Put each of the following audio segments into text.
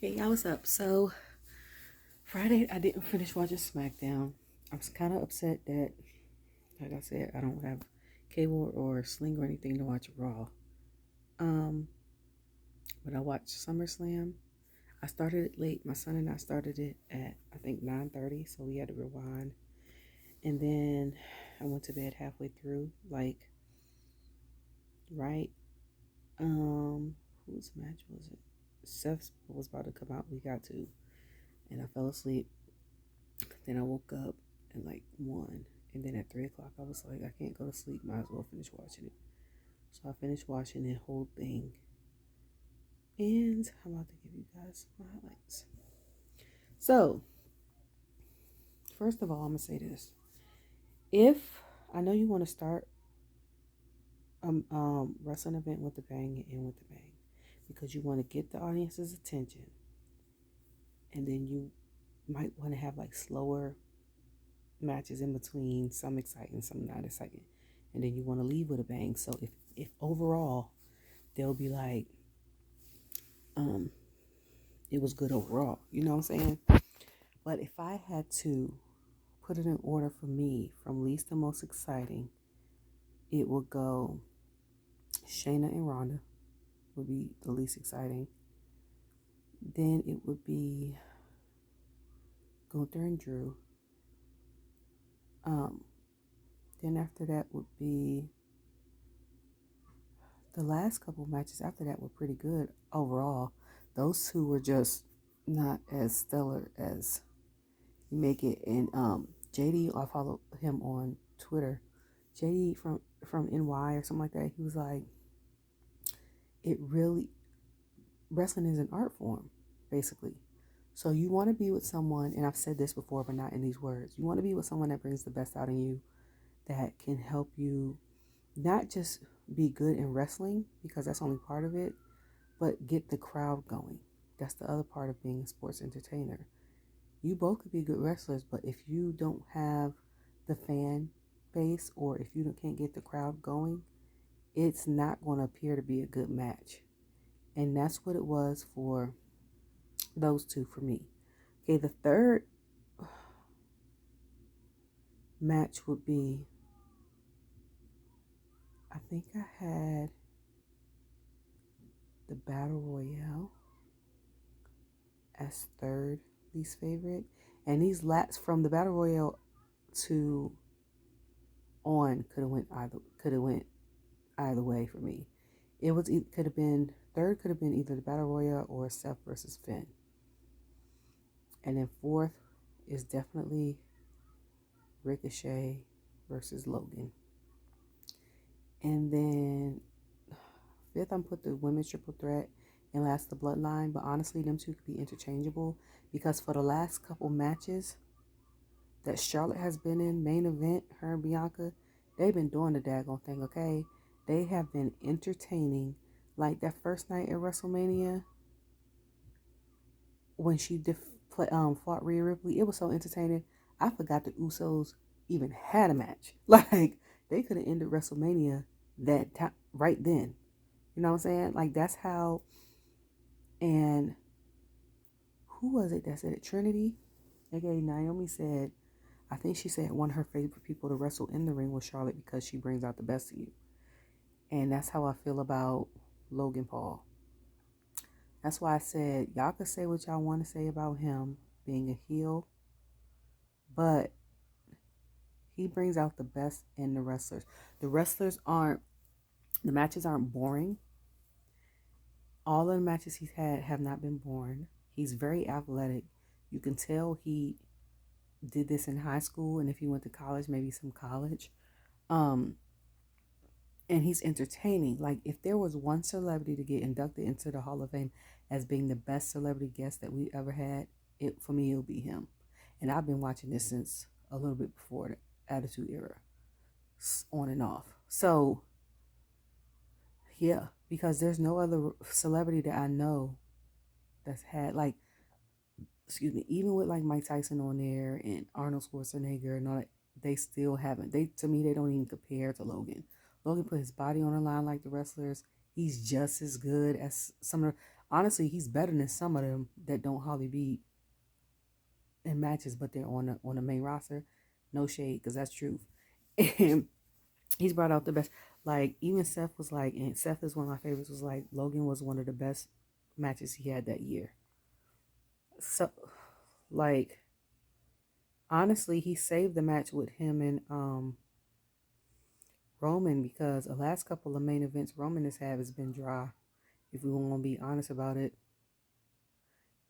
Hey, y'all, what's up? So, Friday, I didn't finish watching SmackDown. I was kind of upset that, like I said, I don't have cable or Sling or anything to watch Raw. Um, but I watched SummerSlam. I started it late. My son and I started it at, I think, 9:30, so we had to rewind. And then I went to bed halfway through, like, right? Whose match was it? Seth's was about to come out. We got to. And I fell asleep. Then I woke up at like 1. And then at 3 o'clock, I was like, I can't go to sleep. Might as well finish watching it. So I finished watching the whole thing. And I'm about to give you guys my highlights. So, first of all, I'm going to say this. If I know you want to start a wrestling event with a bang and end with a bang, because you want to get the audience's attention, and then you might want to have like slower matches in between, some exciting, some not exciting, and then you want to leave with a bang. So if overall they'll be like, it was good overall, you know what I'm saying? But if I had to put it in order for me, from least to most exciting, it would go Shayna and Ronda would be the least exciting. Then it would be Gunther and Drew. Then after that would be the last couple matches after that were pretty good overall. Those two were just not as stellar as you make it. And JD, I follow him on Twitter. JD from NY or something like that. He was like, it really, wrestling is an art form, basically. So you want to be with someone, and I've said this before, but not in these words. You want to be with someone that brings the best out in you, that can help you not just be good in wrestling, because that's only part of it, but get the crowd going. That's the other part of being a sports entertainer. You both could be good wrestlers, but if you don't have the fan base, or if you can't get the crowd going, it's not going to appear to be a good match. And that's what it was for those two for me. Okay, the third match would be, I think I had the Battle Royale as third least favorite. And these laps from the Battle Royale to on could have went either way for me. It was could have been third, could have been either the Battle Royale or Seth versus Finn. And then fourth is definitely Ricochet versus Logan. And then fifth, I'm put the women's triple threat, and last the bloodline. But honestly, them two could be interchangeable, because for the last couple matches that Charlotte has been in, main event, her and Bianca, they've been doing the daggone thing, okay? They have been entertaining. Like that first night at WrestleMania, when she fought Rhea Ripley, it was so entertaining. I forgot the Usos even had a match. Like, they could have ended WrestleMania that time right then. You know what I'm saying? Like, that's how. And who was it that said it? Trinity, aka Naomi, said, I think she said one of her favorite people to wrestle in the ring was Charlotte, because she brings out the best of you. And that's how I feel about Logan Paul. That's why I said, y'all could say what y'all want to say about him being a heel, but he brings out the best in the wrestlers. The matches aren't boring. All of the matches he's had have not been boring. He's very athletic. You can tell he did this in high school, and if he went to college, maybe some college. And he's entertaining. Like, if there was one celebrity to get inducted into the Hall of Fame as being the best celebrity guest that we ever had, for me, it'll be him. And I've been watching this since a little bit before the Attitude Era, on and off. So, yeah, because there's no other celebrity that I know that's had, like, excuse me, even with like Mike Tyson on there and Arnold Schwarzenegger and all that, they still haven't. To me, they don't even compare to Logan. Logan put his body on the line like the wrestlers. He's just as good as some of the, Honestly, he's better than some of them that don't hardly be in matches, but they're on the main roster. No shade, because that's truth. And he's brought out the best. Like even Seth was like, and Seth is one of my favorites. Was like Logan was one of the best matches he had that year. So, like honestly, he saved the match with him and Roman because the last couple of main events Roman has been dry. If we want to be honest about it,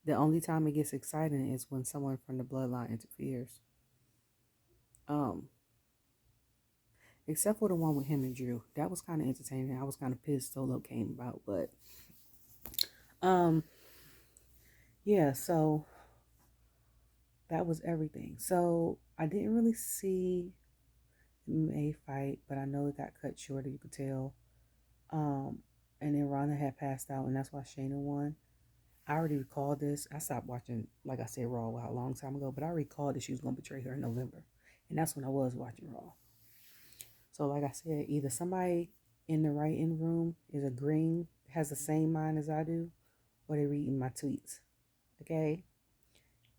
the only time it gets exciting is when someone from the bloodline interferes. Um, except for the one with him and Drew, that was kind of entertaining. I was kind of pissed Solo came about, but um, yeah. So that was everything. So I didn't really see the MMA fight, but I know it got cut short. You could tell. Um, and then Ronda had passed out, and that's why Shayna won. I already recalled this. I stopped watching, like I said, Raw a long time ago, but I recalled that she was going to betray her in November. And that's when I was watching Raw. So, like I said, either somebody in the writing room is agreeing, has the same mind as I do, or they're reading my tweets. Okay?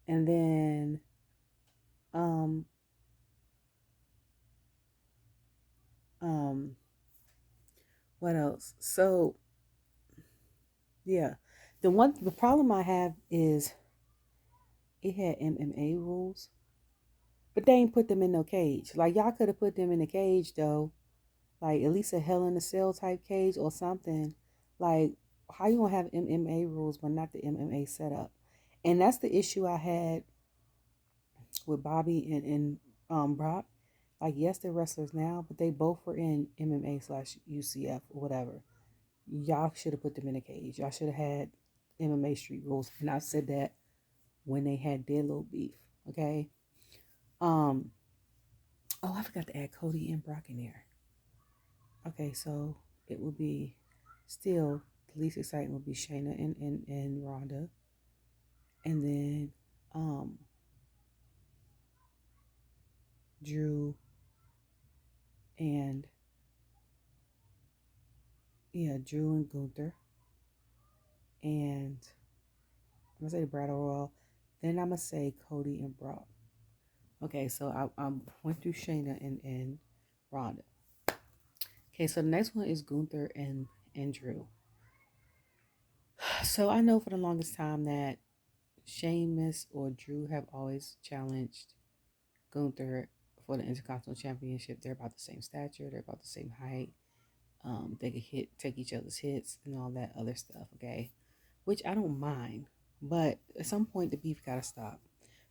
And then, um, um, what else? So, yeah. The problem I have is it had MMA rules, but they ain't put them in no cage. Like y'all could have put them in the cage though, like at least a Hell in a Cell type cage or something. Like how you gonna have MMA rules but not the MMA setup? And that's the issue I had with Bobby and Brock. Like yes, they're wrestlers now, but they both were in MMA slash UCF or whatever. Y'all should have put them in a cage. Y'all should have had MMA street rules. And I said that when they had their little beef. Okay. Um. Oh, I forgot to add Cody and Brock in there. Okay, so it would be still the least exciting would be Shayna and Ronda. And then um Drew and Drew and Gunther. And I'm gonna say the Battle Royal. Then I'm gonna say Cody and Brock. Okay, so I went through Shayna and Ronda. Okay, so the next one is Gunther and Drew. So I know for the longest time that Sheamus or Drew have always challenged Gunther for the Intercontinental Championship. They're about the same stature. They're about the same height. They could take each other's hits and all that other stuff. Okay, which I don't mind, but at some point the beef gotta stop.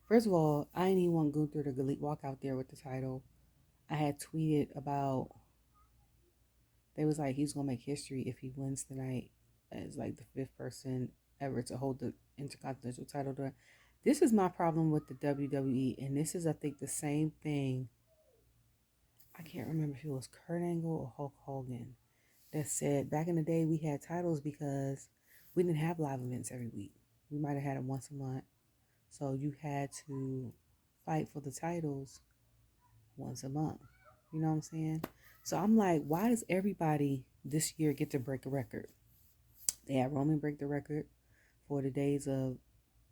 First of all, I didn't even want Gunther to walk out there with the title. I had tweeted about they was like he's gonna make history if he wins tonight as like the fifth person ever to hold the Intercontinental title. This is my problem with the WWE, and this is I think the same thing. I can't remember if it was Kurt Angle or Hulk Hogan that said back in the day we had titles because we didn't have live events every week. We might have had them once a month. So you had to fight for the titles once a month. You know what I'm saying? So I'm like, why does everybody this year get to break a record? They had Roman break the record for the days of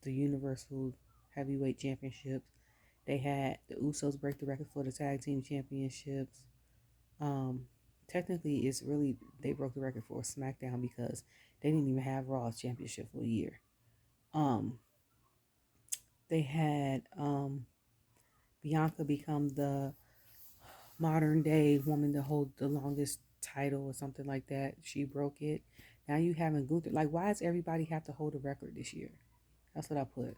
the Universal Heavyweight Championships. They had the Usos break the record for the Tag Team Championships. Um, Technically, it's really they broke the record for SmackDown because they didn't even have Raw's championship for a year. Um, they had Bianca become the modern day woman to hold the longest title or something like that. She broke it. Now you having Gunther. Like, why does everybody have to hold a record this year? That's what I put.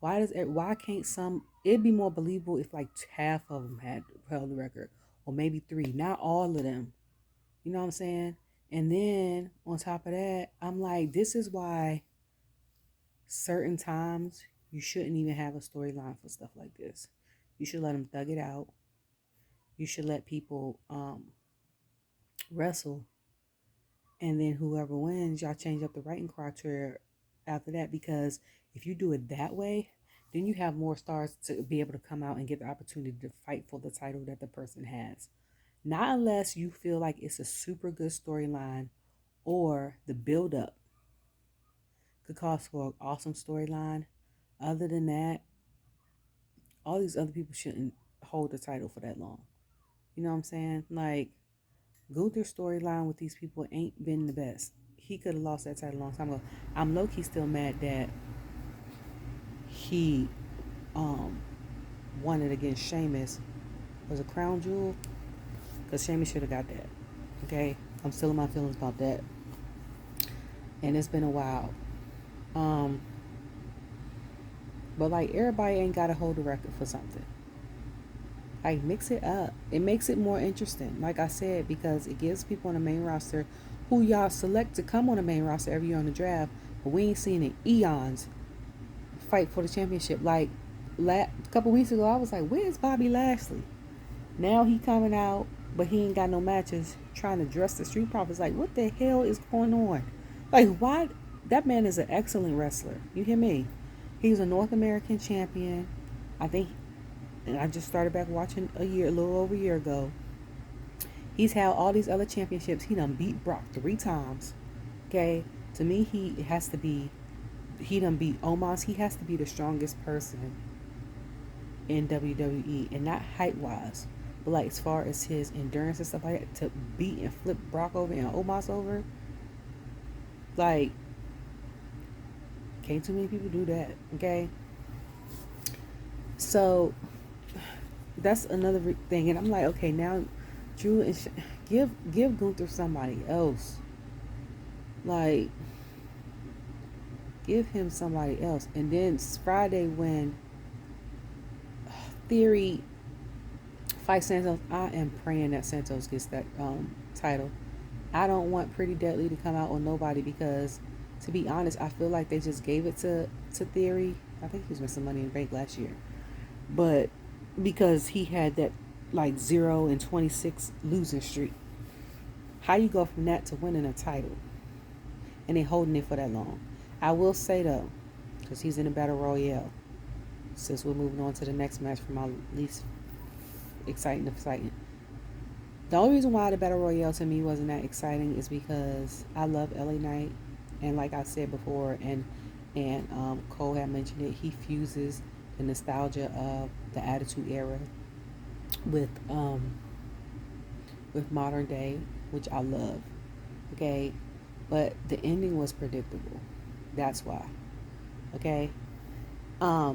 Why can't some? It'd be more believable if like half of them had held the record, or maybe three. Not all of them. You know what I'm saying? And then on top of that, I'm like, this is why certain times you shouldn't even have a storyline for stuff like this. You should let them thug it out. You should let people wrestle, and then whoever wins, y'all change up the writing criteria after that. Because if you do it that way, then you have more stars to be able to come out and get the opportunity to fight for the title that the person has. Not unless you feel like it's a super good storyline or the build up. could cause for an awesome storyline. Other than that, all these other people shouldn't hold the title for that long. You know what I'm saying? Like, Gunther's storyline with these people ain't been the best. He could have lost that title a long time ago. I'm low-key still mad that he won it against Sheamus. Was a crown jewel? Because Sheamus should have got that. Okay? I'm still in my feelings about that. And it's been a while. But like, everybody ain't got to hold the record for something. Like, mix it up. It makes it more interesting, like I said, because it gives people on the main roster who y'all select to come on the main roster every year on the draft, but we ain't seen in eons fight for the championship. Like, a couple weeks ago, I was like, where's Bobby Lashley? Now he coming out, but he ain't got no matches, trying to dress the Street Profits. Like, what the hell is going on? Like, why? That man is an excellent wrestler. You hear me? He's a North American champion. I think, and I just started back watching a little over a year ago. He's held all these other championships. He done beat Brock 3 times. Okay? To me, he done beat Omos. He has to be the strongest person in WWE. And not height-wise, but like as far as his endurance and stuff like that, to beat and flip Brock over and Omos over. Like, can't too many people do that. Okay? So that's another thing. And I'm like, okay, now Drew and give Gunther somebody else. Like, give him somebody else. And then Friday when Theory fights Santos, I am praying that Santos gets that title. I don't want Pretty Deadly to come out on nobody because, to be honest, I feel like they just gave it to Theory. I think he was missing Money in the Bank last year. But because he had that like 0-26 losing streak. How you go from that to winning a title and then holding it for that long? I will say though, because he's in a battle royale, since we're moving on to the next match for my least exciting. The only reason why the battle royale to me wasn't that exciting is because I love LA Knight, and like I said before, and Cole had mentioned it, he fuses the nostalgia of the Attitude Era with modern day, which I love. Okay, but the ending was predictable. That's why. Okay. For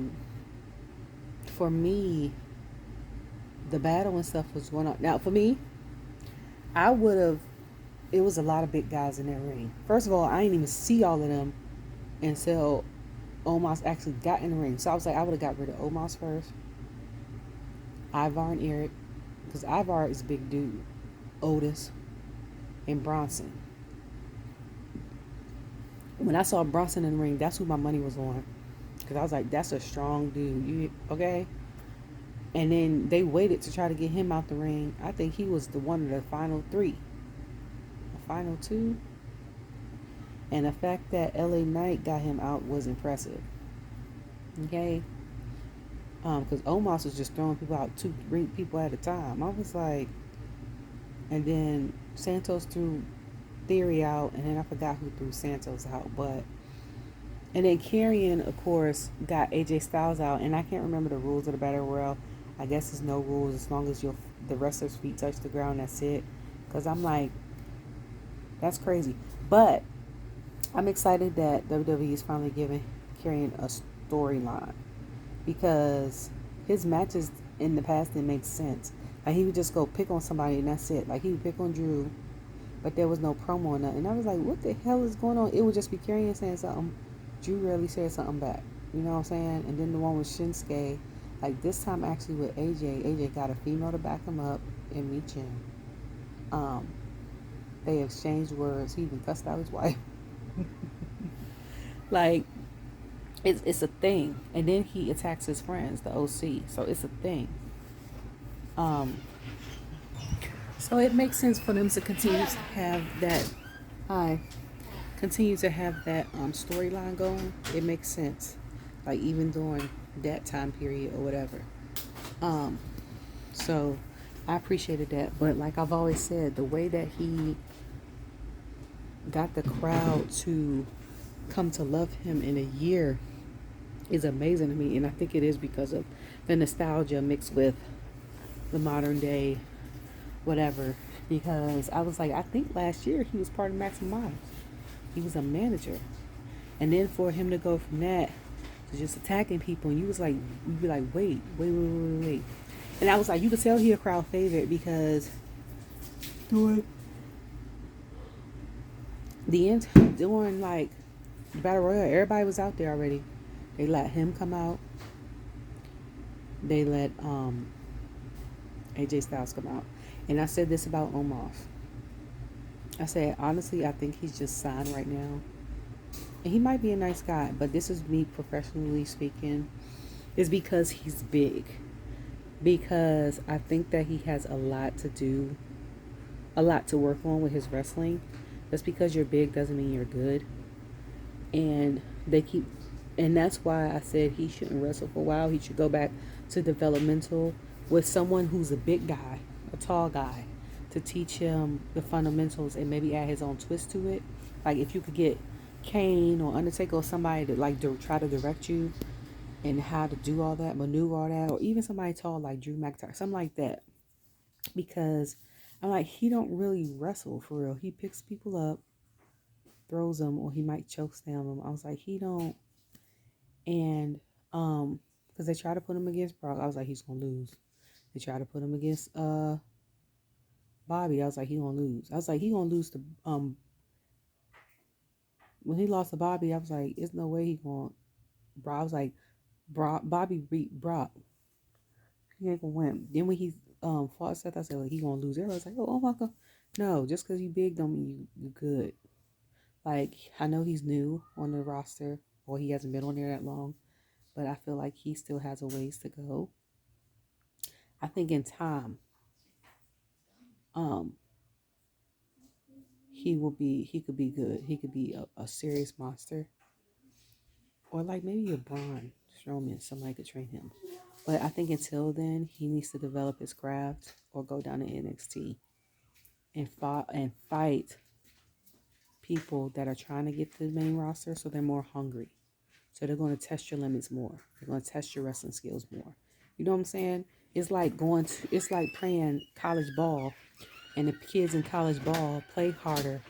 me, the battle and stuff was going on. Now, for me, it was a lot of big guys in that ring. First of all, I didn't even see all of them until Omos actually got in the ring. So I was like, I would have got rid of Omos first. Ivar and Eric, because Ivar is a big dude. Otis and Bronson. When I saw Bronson in the ring, that's who my money was on. Because I was like, that's a strong dude. Okay? And then they waited to try to get him out the ring. I think he was one of the final 3. The final 2. And the fact that LA Knight got him out was impressive. Okay? Because Omos was just throwing people out, 2 people at a time. I was like, and then Santos threw Theory out, and then I forgot who threw Santos out, and then Karrion, of course, got AJ Styles out, and I can't remember the rules of the Battle Royale. I guess there's no rules as long as the wrestler's feet touch the ground, that's it. Because I'm like, that's crazy. But I'm excited that WWE is finally giving Karrion a storyline, because his matches in the past didn't make sense. Like, he would just go pick on somebody and that's it. Like, he would pick on Drew, but there was no promo or nothing. And I was like, what the hell is going on? It would just be Karrion saying something. Drew rarely said something back. You know what I'm saying? And then the one with Shinsuke, like this time actually with AJ. AJ got a female to back him up and Michin. They exchanged words. He even cussed out his wife. Like, it's a thing. And then he attacks his friends, the OC. So it's a thing. So it makes sense for them to continue to have that. Storyline going. It makes sense. Like, even during that time period or whatever. So I appreciated that. But like I've always said, the way that he got the crowd to come to love him in a year is amazing to me. And I think it is because of the nostalgia mixed with the modern day whatever. Because I was like, I think last year he was part of Maximum Miles. He was a manager. And then for him to go from that to just attacking people, and you was like, you'd be like, wait. And I was like, you could tell he a crowd favorite because the end during like the battle royale, everybody was out there already. They let him come out. They let AJ Styles come out. And I said this about Omos. I said honestly, I think he's just signed right now. And he might be a nice guy, but this is me professionally speaking. Is because he's big. Because I think that he has a lot to do, a lot to work on with his wrestling. Just because you're big doesn't mean you're good. And they keep, and that's why I said he shouldn't wrestle for a while. He should go back to developmental with someone who's a big guy, a tall guy, to teach him the fundamentals and maybe add his own twist to it. Like if you could get Kane or Undertaker or somebody to like try to direct you and how to do all that, maneuver all that, or even somebody tall like Drew McIntyre, something like that. Because I'm like, he don't really wrestle for real. He picks people up, throws them, or he might choke slam them. I was like, he don't. And because they try to put him against Brock, I was like, he's gonna lose. They try to put him against Bobby. I was like, he gonna lose. I was like, he gonna lose to when he lost to Bobby. I was like, there's no way he gonna. I was like, Bobby beat Brock. He ain't gonna win. Then when he fought Seth, I said, like, he gonna lose. Everybody's like, oh my god, no, just because you big don't mean you good. Like I know he's new on the roster, or he hasn't been on there that long, but I feel like he still has a ways to go. I think in time, um, he could be good. He could be a serious monster. Or like maybe a Braun Strowman, somebody could train him. But I think until then, he needs to develop his craft or go down to NXT and fight people that are trying to get to the main roster, so they're more hungry. So they're going to test your limits more. They're going to test your wrestling skills more. You know what I'm saying? It's like it's like playing college ball, and the kids in college ball play harder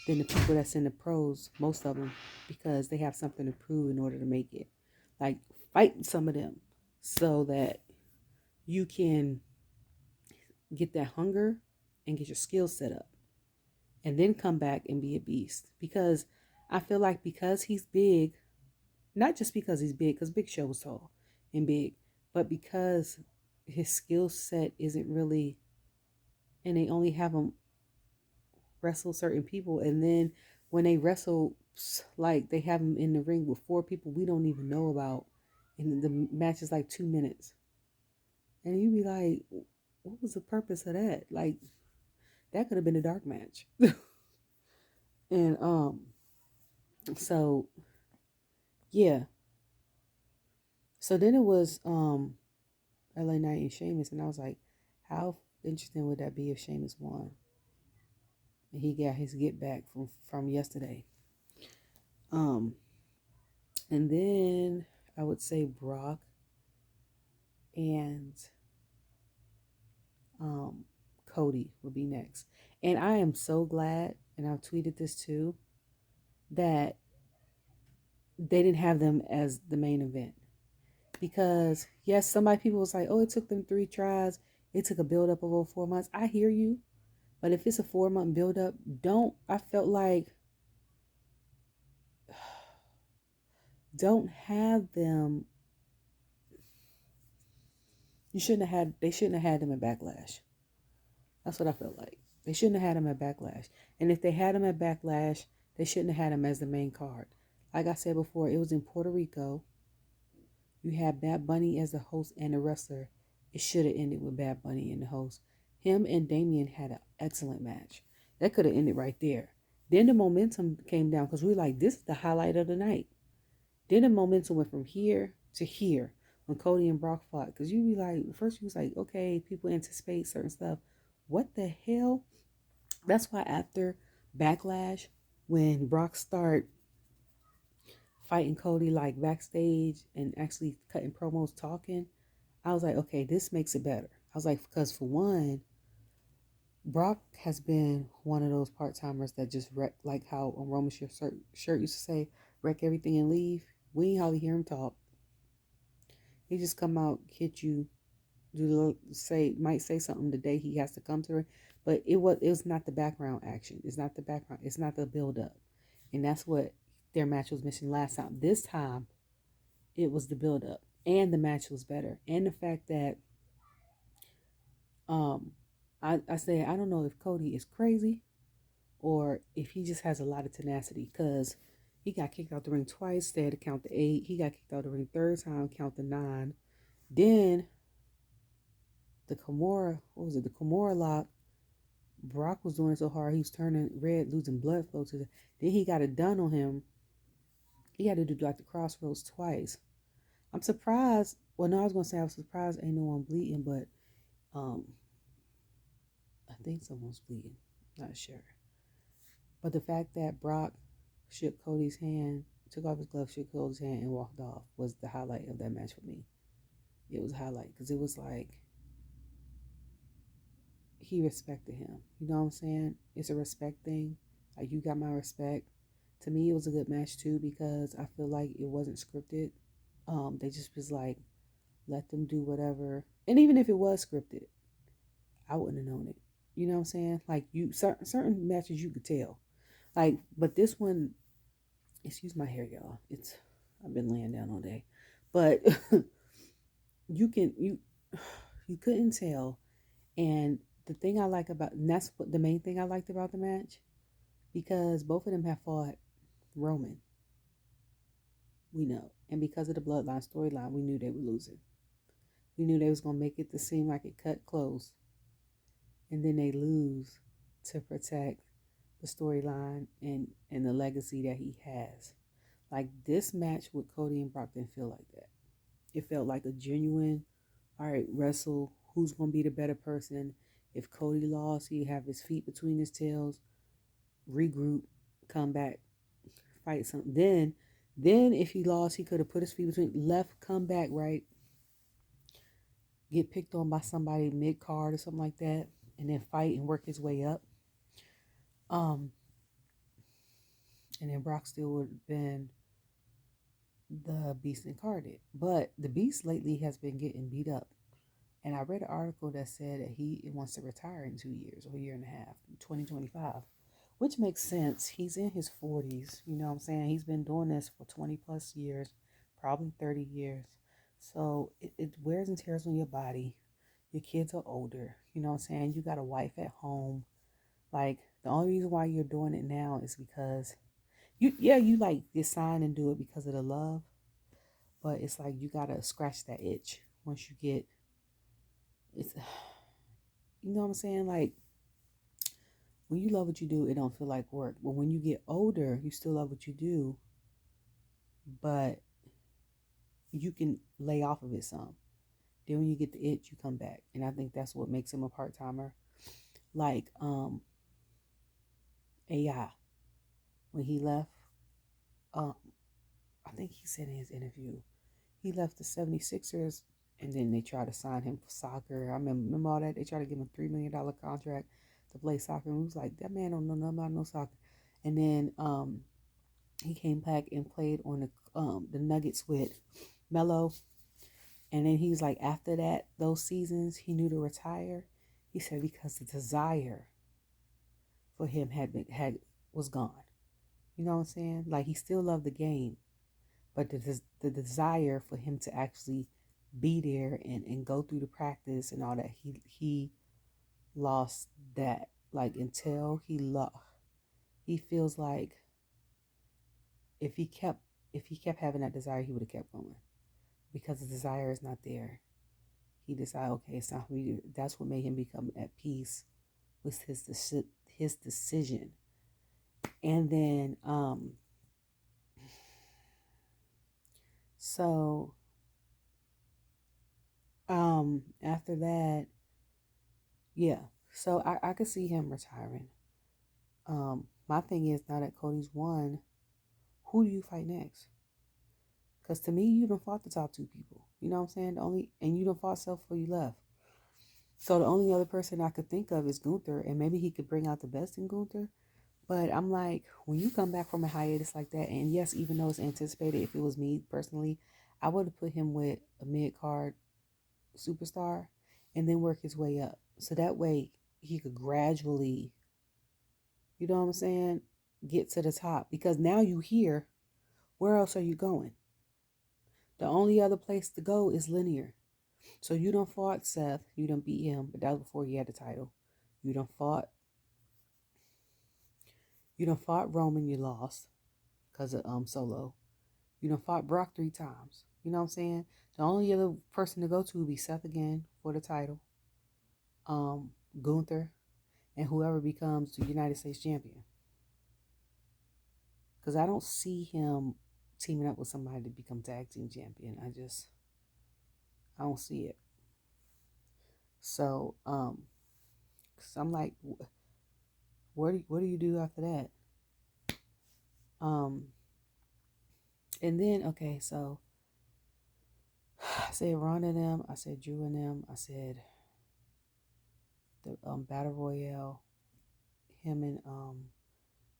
than the people that's in the pros, most of them, because they have something to prove in order to make it. Like, fight some of them so that you can get that hunger and get your skills set up and then come back and be a beast. Because I feel like because he's big, not just because he's big, because Big Show was tall and big, but because his skill set isn't really, and they only have him wrestle certain people, and then when they wrestle, like they have him in the ring with four people we don't even know about, and the match is like 2 minutes, and you be like, what was the purpose of that? Like that could have been a dark match. And so yeah, so then it was LA Knight and Sheamus, and I was like, how interesting would that be if Sheamus won and he got his get back from yesterday? um And then I would say Brock and Cody would be next. And I am so glad, and I've tweeted this too, that they didn't have them as the main event. Because yes, people was like, oh, it took them 3 tries. It took a build up of over 4 months. I hear you. But if it's a 4-month build up, I felt like don't have them. They shouldn't have had them at Backlash. That's what I felt like. They shouldn't have had him at Backlash. And if they had him at Backlash, they shouldn't have had him as the main card. Like I said before, it was in Puerto Rico. You had Bad Bunny as the host and the wrestler. It should have ended with Bad Bunny and the host. Him and Damien had an excellent match. That could have ended right there. Then the momentum came down because we were like, this is the highlight of the night. Then the momentum went from here to here when Cody and Brock fought. Because you be like, first you was like, okay, people anticipate certain stuff. What the hell? That's why after Backlash, when Brock started fighting Cody like backstage and actually cutting promos talking, I was like, okay, this makes it better. I was like, because for one, Brock has been one of those part timers that just wreck, like how Roman's shirt used to say, wreck everything and leave. We ain't hardly hear him talk. He just come out, hit you, might say something the day he has to come to her, but it was not the background action. It's not the background. It's not the build up, and that's what their match was missing last time. This time, it was the build up, and the match was better, and the fact that um, I say I don't know if Cody is crazy or if he just has a lot of tenacity because he got kicked out the ring twice. They had to count the 8. He got kicked out the ring third time, count the 9. Then the Kimura, what was it? The Kimura lock. Brock was doing it so hard, he was turning red, losing blood flow to the. Then he got it done on him. He had to do like the crossroads twice. I'm surprised. Well, no, I was gonna say I was surprised ain't no one bleeding, but um, I think someone's bleeding. Not sure. But the fact that Brock shook Cody's hand, took off his glove, shook Cody's hand, and walked off was the highlight of that match for me. It was a highlight because it was like he respected him. You know what I'm saying? It's a respect thing. Like, you got my respect. To me, it was a good match too because I feel like it wasn't scripted. They just was like, let them do whatever. And even if it was scripted, I wouldn't have known it. You know what I'm saying? Like, you certain matches you could tell. Like, but this one, excuse my hair, y'all. I've been laying down all day, but you couldn't tell. And the thing I like about, and that's what the main thing I liked about the match, because both of them have fought Roman. We know. And because of the bloodline storyline, we knew they were losing. We knew they was going to make it to seem like it cut close. And then they lose to protect the storyline and the legacy that he has. Like, this match with Cody and Brock didn't feel like that. It felt like a genuine, all right, wrestle. Who's going to be the better person? If Cody lost, he'd have his feet between his tails, regroup, come back, fight something. Then if he lost, he could have put his feet between, left, come back, right? Get picked on by somebody mid-card or something like that, and then fight and work his way up. And then Brock still would have been the Beast incarnate. But the Beast lately has been getting beat up. And I read an article that said that he wants to retire in 2 years or a year and a half, 2025, which makes sense. He's in his 40s. You know what I'm saying? He's been doing this for 20 plus years, probably 30 years. So it wears and tears on your body. Your kids are older. You know what I'm saying? You got a wife at home. Like, the only reason why you're doing it now is because you like decide and do it because of the love. But it's like you got to scratch that itch once you get, it's, you know what I'm saying? Like, when you love what you do, it don't feel like work. But when you get older, you still love what you do, but you can lay off of it some. Then when you get the itch, you come back. And I think that's what makes him a part-timer. Like AI, when he left, um, I think he said in his interview, he left the 76ers and then they tried to sign him for soccer. I remember all that. They tried to give him a $3 million contract to play soccer. And he was like, that man don't know nothing about no soccer. And then he came back and played on the Nuggets with Melo. And then he's like, after that, those seasons, he knew to retire. He said because the desire for him was gone. You know what I'm saying? Like, he still loved the game, but the desire for him to actually be there and go through the practice and all that, he lost that. Like, until he feels like if he kept having that desire, he would have kept going. Because the desire is not there. He decided, okay, it's not for me. That's what made him become at peace with his decision. And then so after that, yeah. So I could see him retiring. My thing is, now that Cody's won, who do you fight next? Because to me, you done fought the top two people. You know what I'm saying? And you done fought Seth before you left. So the only other person I could think of is Gunther, and maybe he could bring out the best in Gunther. But I'm like, when you come back from a hiatus like that, and yes, even though it's anticipated, if it was me personally, I would have put him with a mid card superstar and then work his way up. So that way he could gradually, you know what I'm saying, get to the top. Because now you here, where else are you going? The only other place to go is linear. So you done fought Seth, you done beat him, but that was before he had the title. You done fought Roman, you lost because of Solo. You done fought Brock 3 times. You know what I'm saying? The only other person to go to would be Seth again for the title. Gunther, and whoever becomes the United States champion. Because I don't see him teaming up with somebody to become tag team champion. I don't see it. So, cause I'm like, what do you do after that? And then, okay, so I said Ron and them, I said Drew and them, I said the Battle Royale, him and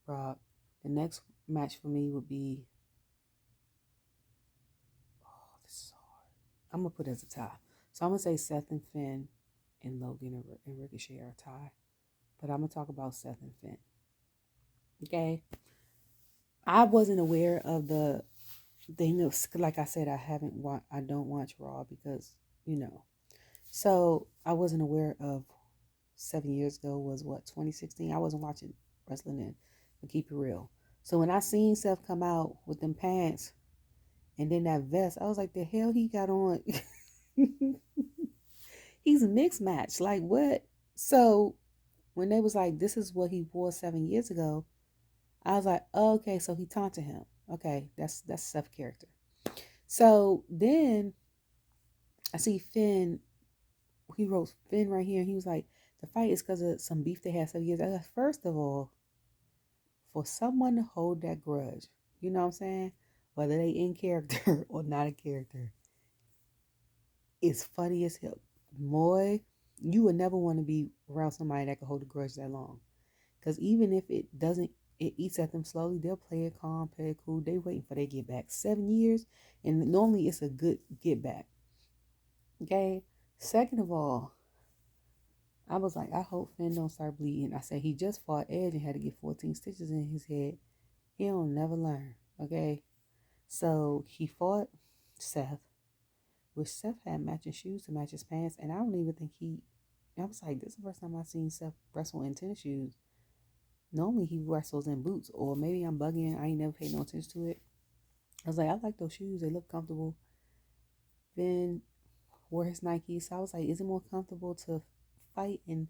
Brock. The next match for me would be, this is hard. I'm gonna put it as a tie. So I'm gonna say Seth and Finn and Logan and Ricochet are a tie. But I'm gonna talk about Seth and Finn. Okay. I wasn't aware of the thing of, like I said, I don't watch Raw because, you know. So I wasn't aware of 7 years ago was what, 2016. I wasn't watching wrestling then, to keep it real. So when I seen Seth come out with them pants and then that vest, I was like, the hell he got on? He's a mixed match. Like what? So when they was like, this is what he wore 7 years ago, I was like, oh, okay, so he taunted him. Okay, that's Seth's character. So then I see Finn. He wrote Finn right here. And he was like, the fight is because of some beef they had 7 years. I was like, first of all, for someone to hold that grudge, you know what I'm saying? Whether they in character or not in character, it's funny as hell. Boy, you would never want to be around somebody that could hold a grudge that long. Because even if it doesn't, it eats at them slowly, they'll play it calm, play it cool. They waiting for their get back. 7 years, and normally it's a good get back. Okay? Second of all, I was like, I hope Finn don't start bleeding. I said, he just fought Edge and had to get 14 stitches in his head. He don't never learn. Okay? So he fought Seth, which Seth had matching shoes to match his pants, and I don't even think I was like, this is the first time I've seen Seth wrestle in tennis shoes. Normally he wrestles in boots, or maybe I'm bugging. I ain't never paid no attention to it. I was like, I like those shoes. They look comfortable. Finn wore his Nikes. So I was like, is it more comfortable to fight in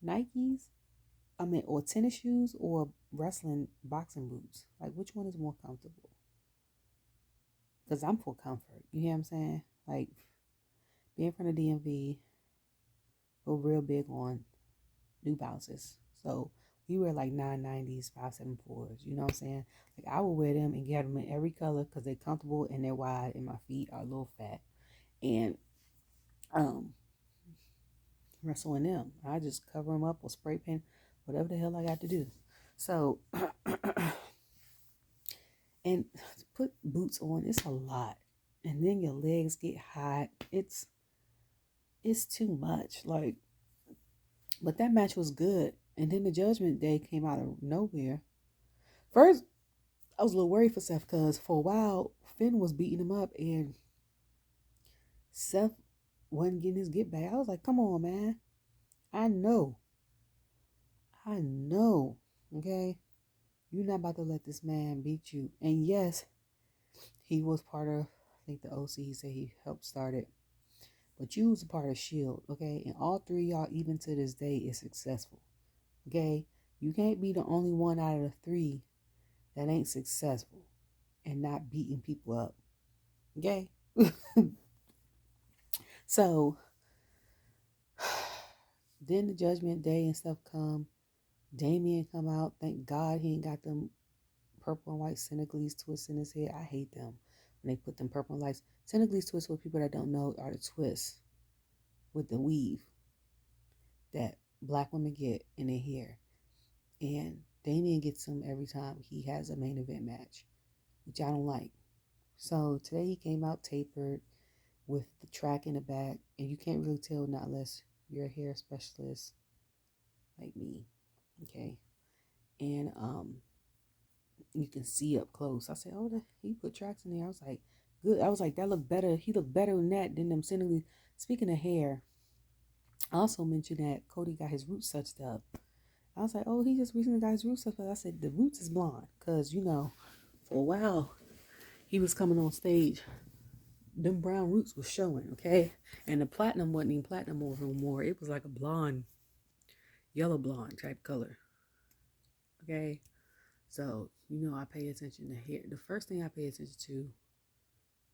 Nikes? I mean, or tennis shoes or wrestling boxing boots? Like, which one is more comfortable? Because I'm for comfort. You hear what I'm saying? Like, being from the DMV, we're real big on New Balances. So we wear like 990s, 574s. You know what I'm saying? Like I would wear them and get them in every color because they're comfortable and they're wide and my feet are a little fat. And wrestle in them. I just cover them up or spray paint, whatever the hell I got to do. So and to put boots on, it's a lot. And then your legs get hot. It's too much. Like, but that match was good. And then the Judgment Day came out of nowhere. First, I was a little worried for Seth because for a while, Finn was beating him up and Seth wasn't getting his get back. I was like, come on, man. I know. Okay? You're not about to let this man beat you. And yes, he was part of, I think the OC, he said he helped start it. But you was a part of S.H.I.E.L.D., okay? And all three of y'all, even to this day, is successful. Okay? You can't be the only one out of the three that ain't successful and not beating people up. Okay? So, then the Judgment Day and stuff come. Damien come out. Thank God he ain't got them purple and white cynically twists in his head. I hate them. when they put them purple lights. Senegalese twists, for people that don't know, are the twists with the weave that black women get in their hair. And Damien gets them every time he has a main event match, which I don't like. So today he came out tapered with the track in the back, and you can't really tell not unless you're a hair specialist like me, okay? And you can see up close. I said, oh, he put tracks in there. I was like, good. I was like, that looked better. He looked better than that than them Senegalese. Speaking of hair, I also mentioned that Cody got his roots touched up. I was like, oh, he just recently got his roots touched up. I said, the roots is blonde. Because, for a while, he was coming on stage. Them brown roots was showing, okay? And the platinum wasn't even platinum over no more. It was like a blonde, yellow blonde type color. Okay? So, I pay attention to hair. The first thing I pay attention to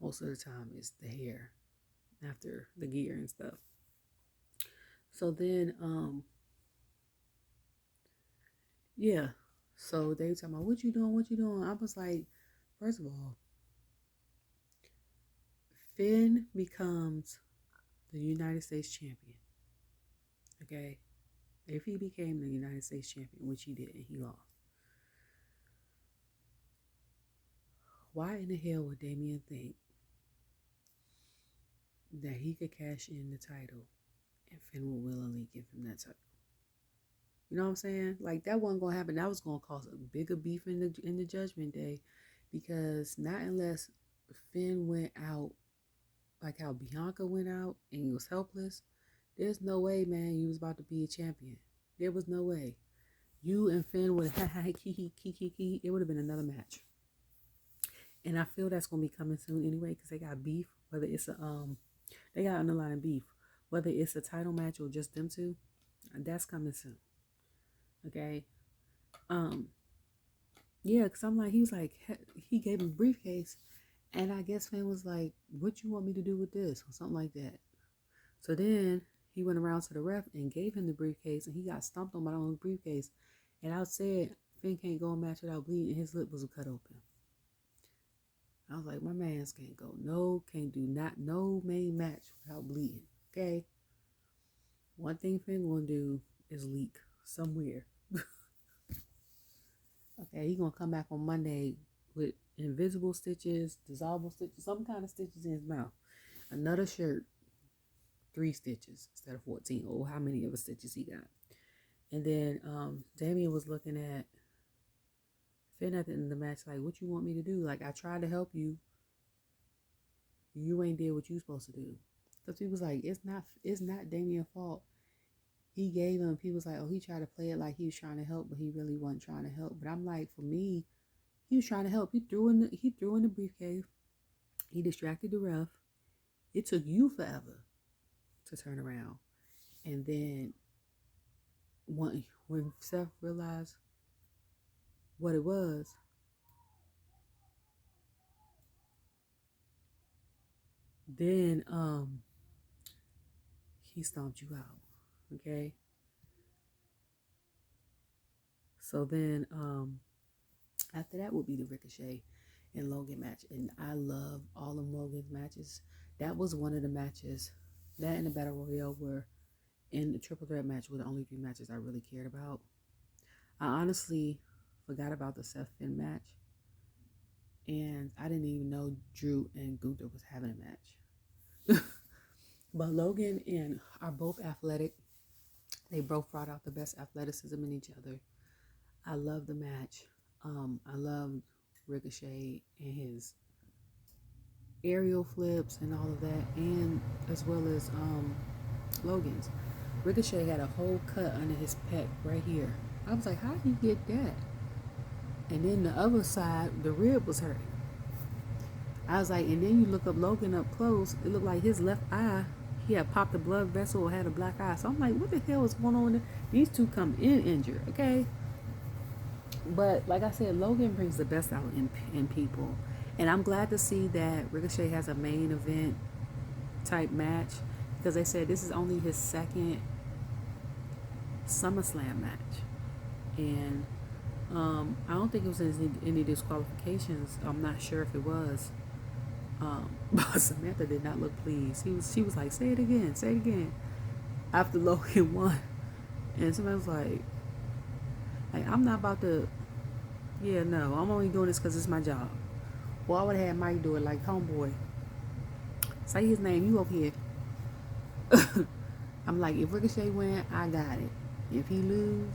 most of the time is the hair after the gear and stuff. So then, yeah. So they were talking about, what you doing? I was like, first of all, Finn becomes the United States champion. Okay? If he became the United States champion, which he did, and he lost, why in the hell would Damien think that he could cash in the title and Finn will willingly give him that title? You know what I'm saying? Like, that wasn't going to happen. That was going to cause a bigger beef in the Judgment Day, because not unless Finn went out like how Bianca went out and he was helpless, there's no way, man, you was about to be a champion. There was no way. You and Finn would have it would have been another match. And I feel that's going to be coming soon anyway, because they got beef, whether it's they got underlying beef, whether it's a title match or just them two, that's coming soon. Okay. Yeah, because I'm like, he was like, he gave him a briefcase, and I guess Finn was like, what you want me to do with this? Or something like that. So then he went around to the ref and gave him the briefcase, and he got stomped on by the own briefcase. And I said, Finn can't go a match without bleeding, and his lip was cut open. I was like, my mans can't go. No main match without bleeding. Okay? One thing Finn gonna do is leak somewhere. Okay, he gonna come back on Monday with invisible stitches, dissolvable stitches, some kind of stitches in his mouth. Another shirt, 3 stitches instead of 14. Oh, how many of the stitches he got. And then Damien was looking at Finn at the end of the match like, what you want me to do? Like, I tried to help you. You ain't did what you supposed to do. Because he was like, it's not Damien's fault. He gave him, he was like, oh, he tried to play it like he was trying to help, but he really wasn't trying to help. But I'm like, for me, he was trying to help. He threw in the briefcase. He distracted the ref. It took you forever to turn around. And then when Seth realized what it was, then he stomped you out. Okay? So then after that would be the Ricochet and Logan match. And I love all of Logan's matches. That was one of the matches. That and the Battle Royale were in the triple threat match were the only 3 matches I really cared about. I honestly forgot about the Seth Finn match. And I didn't even know Drew and Gunther was having a match. But Logan and are both athletic. They both brought out the best athleticism in each other. I love the match. I loved Ricochet and his aerial flips and all of that, and as well as Logan's. Ricochet had a whole cut under his pec right here. I was like, how did he get that? And then the other side, the rib was hurt. I was like, and then you look up Logan up close, it looked like his left eye, he had popped a blood vessel or had a black eye. So I'm like, what the hell is going on there? These two come in injured, okay? But like I said, Logan brings the best out in people. And I'm glad to see that Ricochet has a main event type match, because they said this is only his second Summerslam match. And I don't think it was any disqualifications. I'm not sure if it was. But Samantha did not look pleased. She was like, say it again, say it again. After Logan won. And Samantha was like, I'm not about to, yeah, no, I'm only doing this because it's my job. Well, I would have had Mike do it like, homeboy, say his name, you over here. I'm like, if Ricochet win, I got it. If he lose,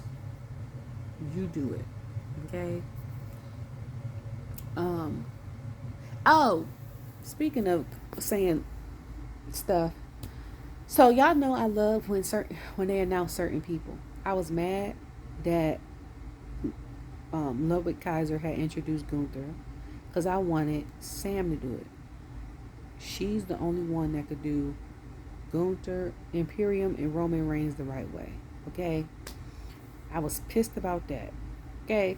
you do it. Okay? Oh, speaking of saying stuff, so y'all know I love when they announce certain people. I was mad that Ludwig Kaiser had introduced Gunther because I wanted Sam to do it. She's the only one that could do Gunther, Imperium, and Roman Reigns the right way. Okay? I was pissed about that. Okay?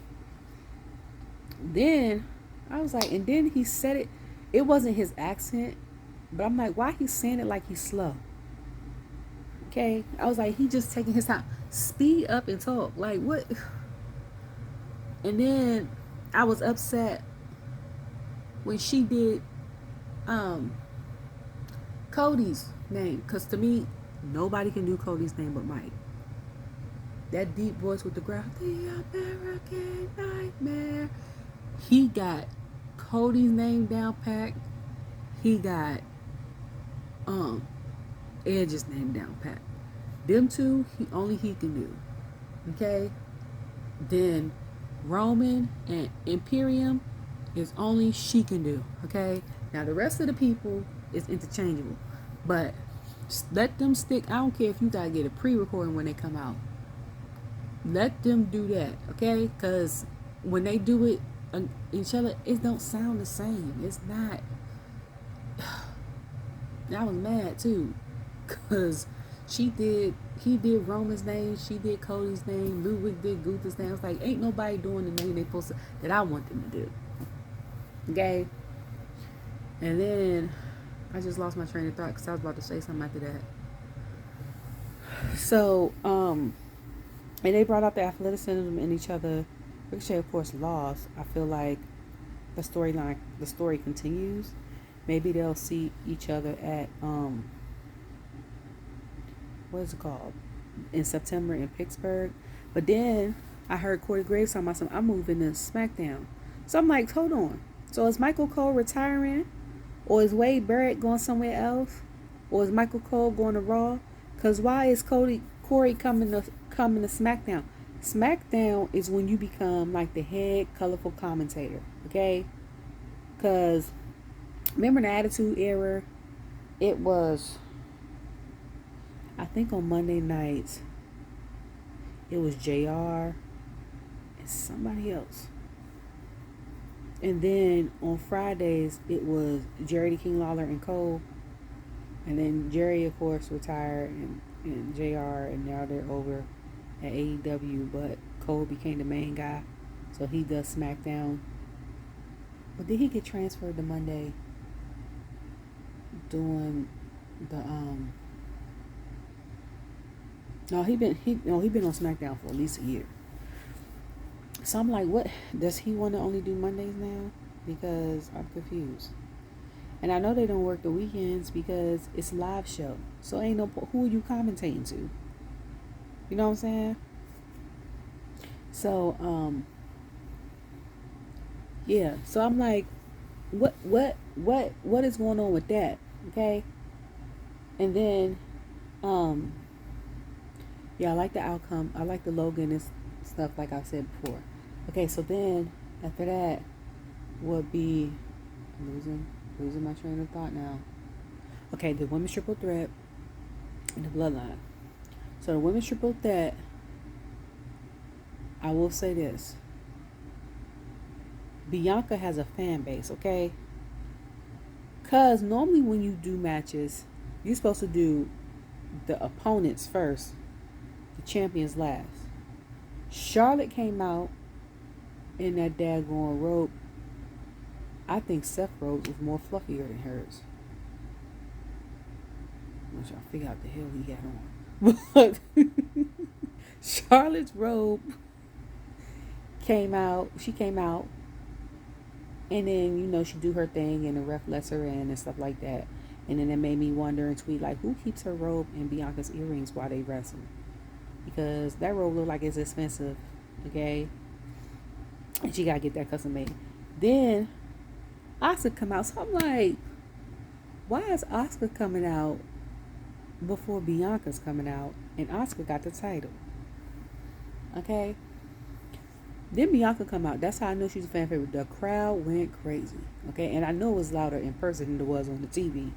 Then I was like, and then he said it. It wasn't his accent, but I'm like, why he's saying it like he's slow? Okay? I was like, he just taking his time. Speed up and talk. Like, what? And then I was upset when she did Cody's name, because to me, nobody can do Cody's name but Mike. That deep voice with the growl, the American Nightmare. He got Cody's name down packed. He got Edge's name down packed. Them two, he can do. Okay? Then Roman and Imperium is only she can do. Okay? Now the rest of the people is interchangeable. But let them stick. I don't care if you gotta get a pre-recording when they come out. Let them do that. Okay? Because when they do it each other, it don't sound the same. It's not. I was mad too, cause he did Roman's name, she did Cody's name, Ludwig did Gunther's name. I was like, ain't nobody doing the name they supposed to, that I want them to do. Okay, and then I just lost my train of thought because I was about to say something after that. So, and they brought up the athleticism in each other. Ricochet, of course, lost. I feel like the story continues. Maybe they'll see each other at what is it called, in September in Pittsburgh. But then I heard Corey Graves talking about I'm moving to SmackDown. So I'm like, hold on. So is Michael Cole retiring, or is Wade Barrett going somewhere else, or is Michael Cole going to Raw? Cause why is Corey coming to SmackDown? SmackDown is when you become like the head colorful commentator. Okay, cause remember the Attitude Era? It was, I think on Monday nights, it was JR and somebody else. And then on Fridays, it was Jerry the King Lawler and Cole. And then Jerry, of course, retired, and JR, and now they're over at AEW. But Cole became the main guy, so he does SmackDown. But did he get transferred to Monday? Doing the no, he been on SmackDown for at least a year. So I'm like, what does he want to only do Mondays now? Because I'm confused. And I know they don't work the weekends because it's a live show. So ain't no, who are you commentating to? You know what I'm saying? So yeah. So I'm like, what is going on with that? Okay. And then yeah, I like the outcome. I like the Logan and stuff, like I said before. Okay, so then after that would be losing my train of thought now. Okay, the women's triple threat and the bloodline. So the women's triple threat, I will say this. Bianca has a fan base, okay? Because normally when you do matches, you're supposed to do the opponents first, the champions last. Charlotte came out in that daggone robe. I think Seth Rhodes was more fluffier than hers. I'm trying to figure out the hell he had on. But Charlotte's robe came out. She came out And then, she do her thing and the ref lets her in and stuff like that. And then it made me wonder and tweet, like, who keeps her robe and Bianca's earrings while they wrestle? Because that robe look like it's expensive, okay? And she got to get that custom made. Then Oscar come out. So I'm like, why is Oscar coming out before Bianca's coming out? And Oscar got the title, okay? Then Bianca come out. That's how I know she's a fan favorite. The crowd went crazy, okay? And I know it was louder in person than it was on the TV.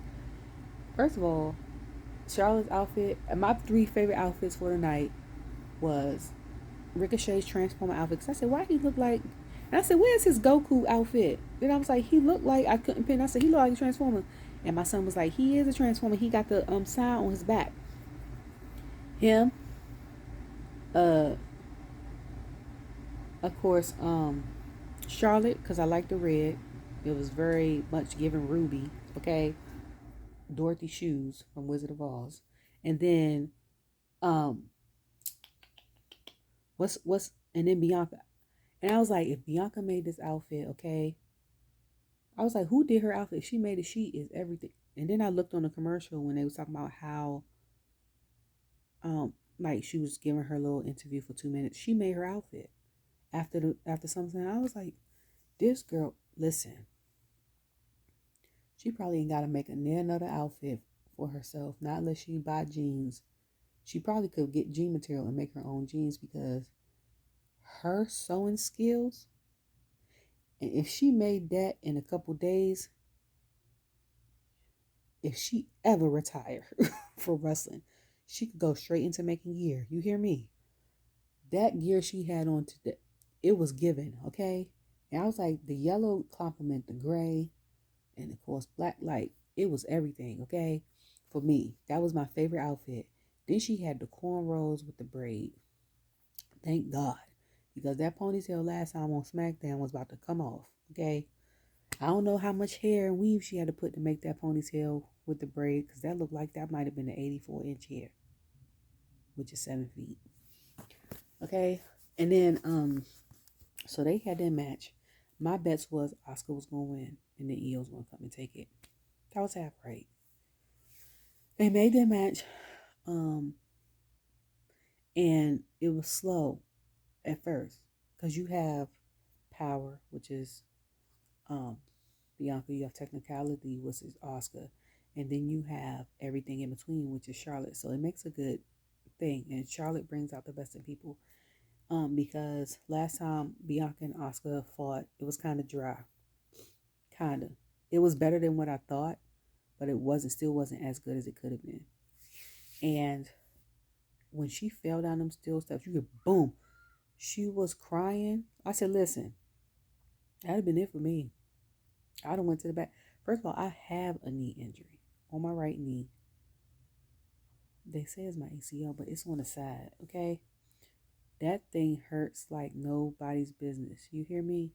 First of all, Charlotte's outfit, my three favorite outfits for the night was Ricochet's Transformer outfit. Because I said, why he look like... And I said, where's his Goku outfit? Then I was like, he looked like... I couldn't pin. I said, he looked like a Transformer. And my son was like, he is a Transformer. He got the sign on his back. Him. Of course, Charlotte, because I like the red. It was very much giving Ruby. Okay. Dorothy shoes from Wizard of Oz. And then... and then Bianca. And I was like, if Bianca made this outfit, okay. I was like, who did her outfit? She made it. She is everything. And then I looked on the commercial when they was talking about how like she was giving her little interview for 2 minutes. She made her outfit after something. I was like, this girl, listen. She probably ain't gotta make another outfit for herself. Not unless she buy jeans. She probably could get jean material and make her own jeans because her sewing skills, and if she made that in a couple days, if she ever retire for wrestling, she could go straight into making gear. You hear me? That gear she had on today, it was given, okay? And I was like, the yellow complement the gray, and of course black light. It was everything, okay? For me, that was my favorite outfit. Then she had the cornrows with the braid. Thank God. Because that ponytail last time on SmackDown was about to come off, okay? I don't know how much hair and weave she had to put to make that ponytail with the braid, because that looked like that might have been an 84-inch hair, which is 7 feet. Okay? And then, so they had their match. My bets was Oscar was going to win, and then Io was going to come and take it. That was half right. They made their match, and it was slow at first, because you have Power, which is Bianca, you have Technicality, which is Oscar, and then you have everything in between, which is Charlotte. So it makes a good thing, and Charlotte brings out the best in people. Because last time Bianca and Oscar fought, it was kind of dry. Kind of. It was better than what I thought, but still wasn't as good as it could have been. And when she fell down them steel steps, you could boom. She was crying. I said, listen, that'd have been it for me. I done went to the back. First of all, I have a knee injury on my right knee. They say it's my ACL, but it's on the side, okay? That thing hurts like nobody's business. You hear me?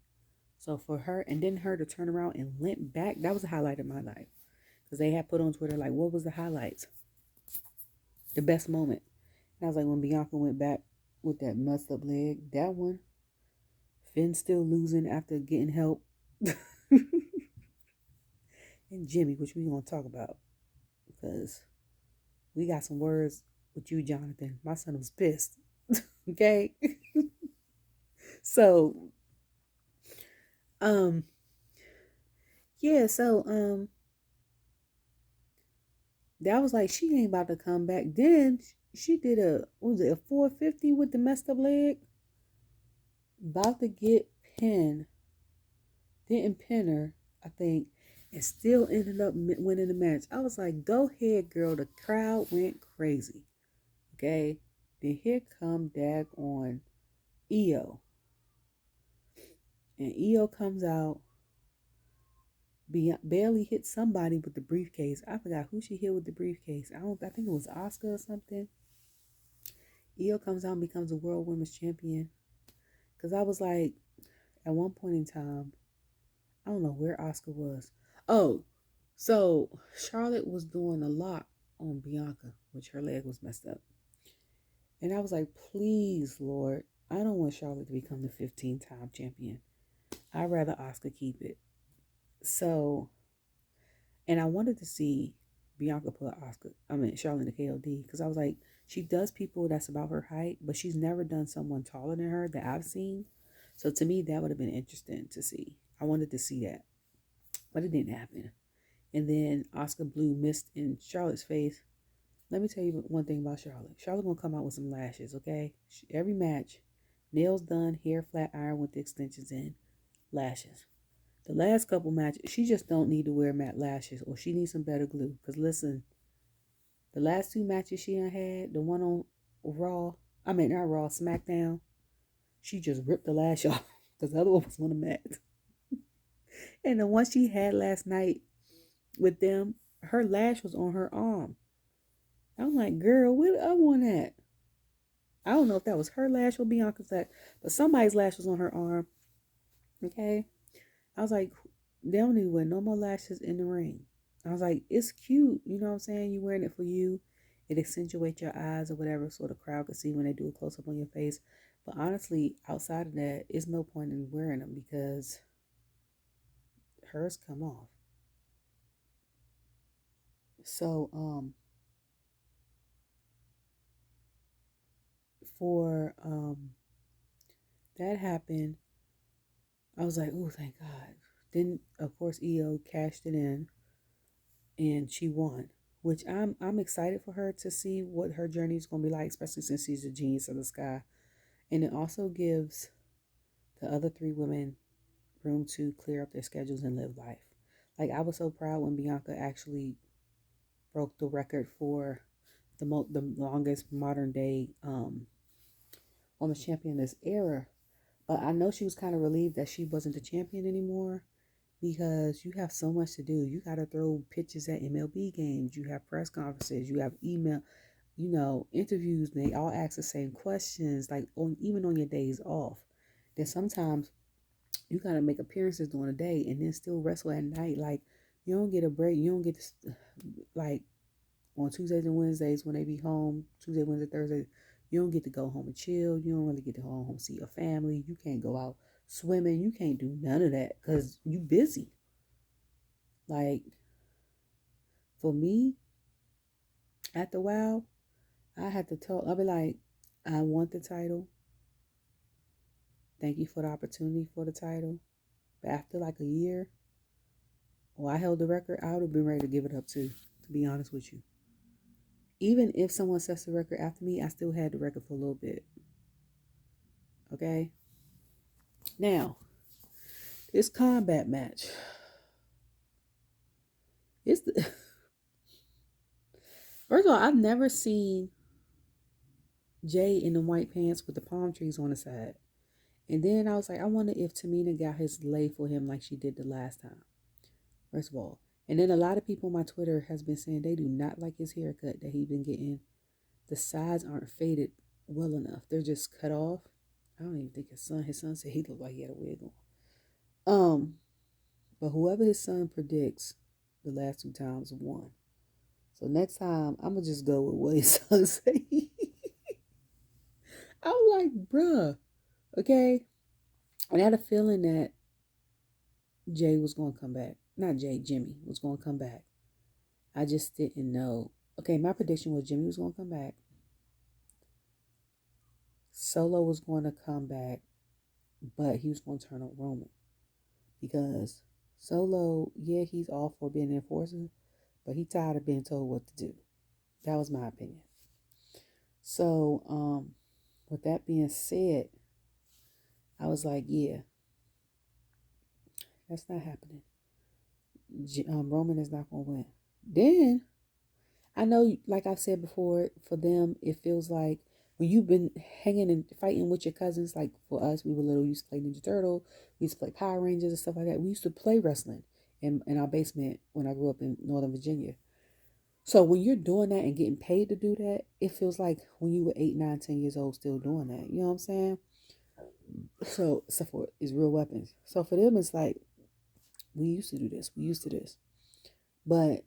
So for her, and then her to turn around and limp back, that was the highlight of my life. Because they had put on Twitter, like, what was the highlights? The best moment. And I was like, when Bianca went back with that messed up leg, that one. Finn still losing after getting help. And Jimmy, which we going to talk about. Because we got some words with you, Jonathan. My son was pissed. Okay? So, yeah, so, that was like, she ain't about to come back. Then she did a 450 with the messed up leg? About to get pinned. Didn't pin her, I think, and still ended up winning the match. I was like, go ahead, girl. The crowd went crazy. Okay? Then here come daggone Io. And Io comes out. Barely hit somebody with the briefcase. I forgot who she hit with the briefcase. I think it was Oscar or something. Io comes out and becomes a World Women's Champion. Because I was like, at one point in time, I don't know where Oscar was. Oh, so Charlotte was doing a lot on Bianca, which her leg was messed up. And I was like, please, Lord, I don't want Charlotte to become the 15-time champion. I'd rather Oscar keep it. So, and I wanted to see Bianca put Charlotte in the KOD because I was like, she does people that's about her height, but she's never done someone taller than her that I've seen. So to me, that would have been interesting to see. I wanted to see that, but it didn't happen. And then Oscar Blue missed in Charlotte's face. Let me tell you one thing about Charlotte. Charlotte gonna come out with some lashes, okay? Every match, nails done, hair flat iron with the extensions in, lashes. The last couple matches, she just don't need to wear matte lashes, or she needs some better glue. Cause listen, the last two matches she done had, the one on not Raw, SmackDown, she just ripped the lash off because the other one was on the mat. And the one she had last night with them, her lash was on her arm. I'm like, girl, what I want that? I don't know if that was her lash or Bianca's lash, but somebody's lash was on her arm. Okay. I was like, they don't need to wear no more lashes in the ring. I was like, it's cute. You know what I'm saying? You're wearing it for you. It accentuates your eyes or whatever so the crowd can see when they do a close up on your face. But honestly, outside of that, it's no point in wearing them because hers come off. So, for that happened, I was like, oh, thank God. Then, of course, EO cashed it in and she won, which I'm excited for her to see what her journey is going to be like, especially since she's a genius of the sky. And it also gives the other three women room to clear up their schedules and live life. Like, I was so proud when Bianca actually broke the record for the longest modern day women's champion this era. But I know she was kind of relieved that she wasn't the champion anymore because you have so much to do. You got to throw pitches at MLB games. You have press conferences. You have email, interviews. And they all ask the same questions, like even on your days off. Then sometimes you got to make appearances during the day and then still wrestle at night. Like, you don't get a break. You don't get to, like, on Tuesdays and Wednesdays when they be home, Tuesday, Wednesday, Thursday, you don't get to go home and chill. You don't really get to go home and see your family. You can't go out swimming. You can't do none of that because you busy. Like, for me, at the WOW, I had to tell, I'll be like, I want the title. Thank you for the opportunity for the title. But after like a year, I held the record, I would have been ready to give it up too, to be honest with you. Even if someone sets the record after me, I still had the record for a little bit. Okay? Now, this combat match. First of all, I've never seen Jay in the white pants with the palm trees on the side. And then I was like, I wonder if Tamina got his lay for him like she did the last time. First of all. And then a lot of people on my Twitter has been saying they do not like his haircut that he's been getting. The sides aren't faded well enough. They're just cut off. I don't even think his son said he looked like he had a wig on. But whoever his son predicts the last two times won. So next time, I'm going to just go with what his son say. I'm like, bruh, okay? And I had a feeling that Jay was going to come back. Not Jay, Jimmy was going to come back. I just didn't know. Okay, my prediction was Jimmy was going to come back. Solo was going to come back, but he was going to turn on Roman. Because Solo, yeah, he's all for being an enforcer, but he tired of being told what to do. That was my opinion. So, with that being said, I was like, yeah, that's not happening. Roman is not going to win. Then, I know, like I've said before, for them, it feels like when you've been hanging and fighting with your cousins, like for us, we were little, we used to play Ninja Turtle, we used to play Power Rangers and stuff like that. We used to play wrestling in our basement when I grew up in Northern Virginia. So when you're doing that and getting paid to do that, it feels like when you were 8, 9, 10 years old still doing that. You know what I'm saying? So, except for it's real weapons. So for them, it's like, we used to do this. We used to this. But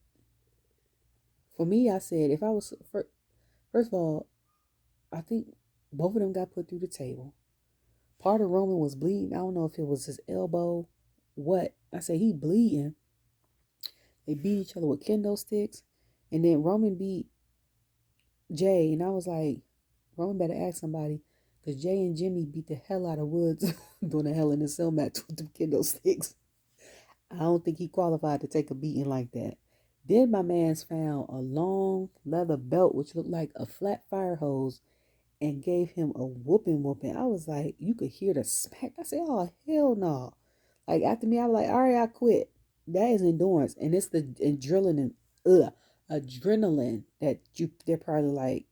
for me, I said, if I was, first of all, I think both of them got put through the table. Part of Roman was bleeding. I don't know if it was his elbow, what, I said, he bleeding. They beat each other with kendo sticks. And then Roman beat Jay. And I was like, Roman better ask somebody. Because Jay and Jimmy beat the hell out of Woods doing the Hell in a Cell match with the kendo sticks. I don't think he qualified to take a beating like that. Then my man's found a long leather belt, which looked like a flat fire hose, and gave him a whooping. I was like, you could hear the smack. I said, oh, hell no. Like, after me, I was like, all right, I quit. That is endurance. And it's the adrenaline that they're probably like,